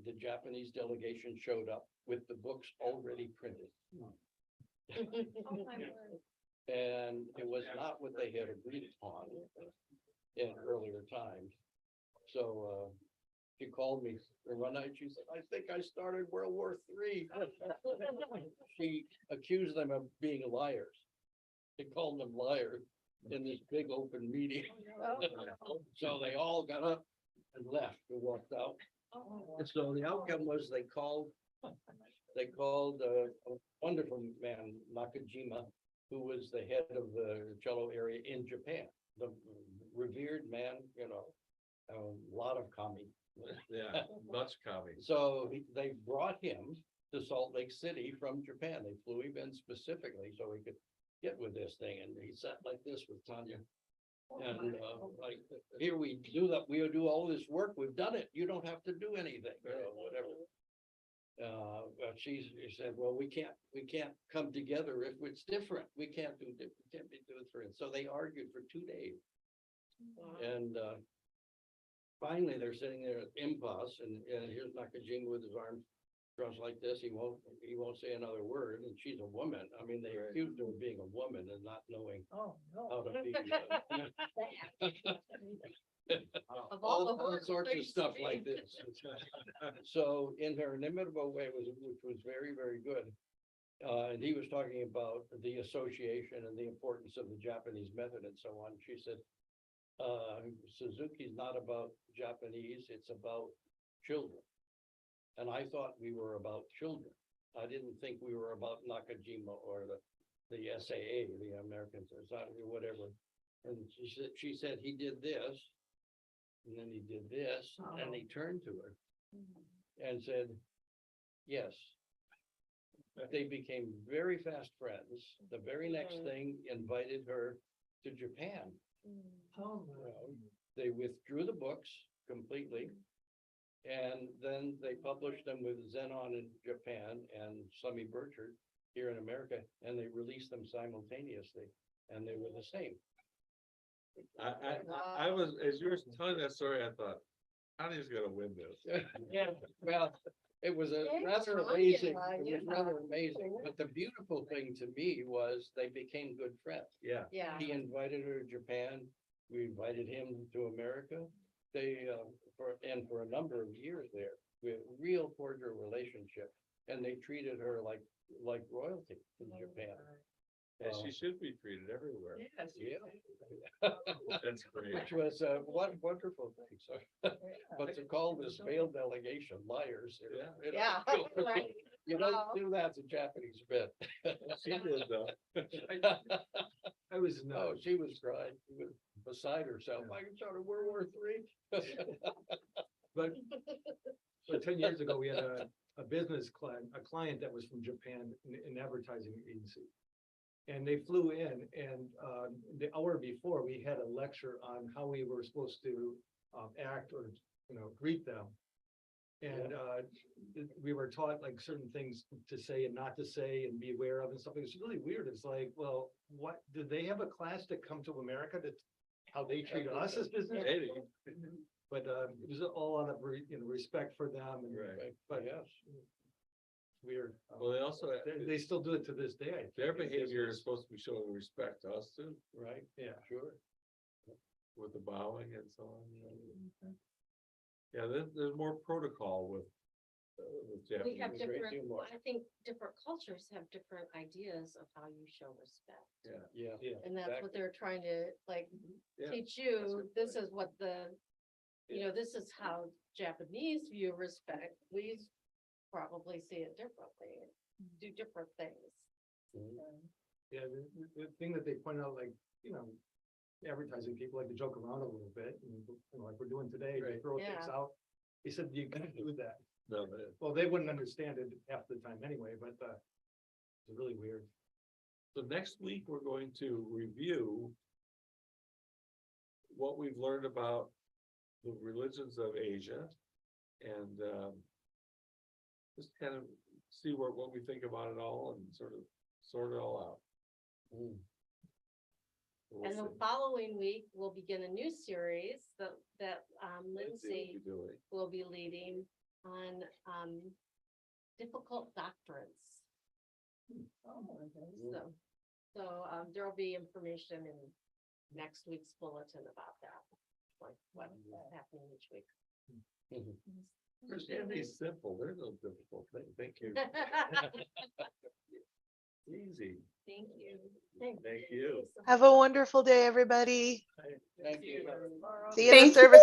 the Japanese delegation showed up with the books already printed. Oh, my word. And it was not what they had agreed upon in earlier times. So she called me one night, she said, I think I started World War III. She accused them of being liars. They called them liars in this big open meeting. So they all got up and left and walked out. And so the outcome was they called a wonderful man, Nakajima, who was the head of the cello area in Japan, the revered man, a lot of kami. Yeah, much coming. So they brought him to Salt Lake City from Japan. They flew him in specifically so he could get with this thing. And he sat like this with Tanya. And like, here we do that, we do all this work, we've done it, you don't have to do anything, whatever. But she said, well, we can't come together if it's different, we can't be different. So they argued for 2 days. And finally, they're sitting there at impasse, and here's Nakajima with his arms crossed like this, he won't say another word, and she's a woman. I mean, they accused her of being a woman and not knowing Oh, how no. to be. Of all the All horrible sorts of things to stuff be. like this. So in her inimitable way, which was very, very good. And he was talking about the association and the importance of the Japanese method and so on. She said, Suzuki's not about Japanese, it's about children. And I thought we were about children. I didn't think we were about Nakajima or the SAA, the American Society, or whatever. And she said he did this, and then he did this, and he turned to her and said, yes. They became very fast friends. The very next thing invited her to Japan. Oh, They withdrew the books completely. And then they published them with Zenon in Japan and Sumi Burchard here in America, and they released them simultaneously, and they were the same. I was, as you were telling that story, I thought, Tanya's gonna win this. Yeah, well, it was a Thanks, rather Tanya, amazing, it was yeah. rather amazing, but the beautiful thing to me was they became good friends. Yeah. yeah. He invited her to Japan, we invited him to America. They, for a number of years there, we had a real cordial relationship, and they treated her like royalty in Japan. And she should be treated everywhere. Yes. Yeah. That's great. Which was what wonderful thing, so, but to call this veiled delegation liars. Yeah, right. You don't do that to Japanese men. She did though. I was, No, she was crying, she was beside herself, like it's out of World War III. but 10 years ago, we had a business client, a client that was from Japan, an advertising agency. And they flew in, and the hour before, we had a lecture on how we were supposed to act or, greet them. And we were taught like certain things to say and not to say and be aware of and stuff. It's really weird. It's like, well, what, did they have a class to come to America that how they treat us as business? Maybe. But it was all out of respect for them. And, Right. but Yes. weird. Well, they also, They still do it to this day. I think. their behavior is supposed to be showing respect to us too. Right, Yeah. sure. with the bowing and so on. Yeah, there's more protocol with We have Japanese. different, I think different cultures have different ideas of how you show respect. Yeah, Yeah. And that's what they're trying to like Yeah, teach that's a you. good This point. is what this is how Japanese view respect. We probably see it differently, do different things. Yeah, the thing that they point out, like, advertising people like to joke around a little bit, and like we're doing today, they Right. throw things Yeah. out. He said, you can't do that. No, but Well, they wouldn't understand it half the time anyway, but, it's really weird. so next week, we're going to review what we've learned about the religions of Asia and just kind of see what we think about it all and sort it all out. Mm. We'll And the see. following week, we'll begin a new series that Let's see what Lindsay you're doing. will be leading on difficult doctrines. So there'll be information in next week's bulletin about that, like what's happening each week. Christianity's simple, there's no difficult thing, thank you, easy, Thank you. thank you. Have a wonderful day, everybody. Thank you. See you in the service.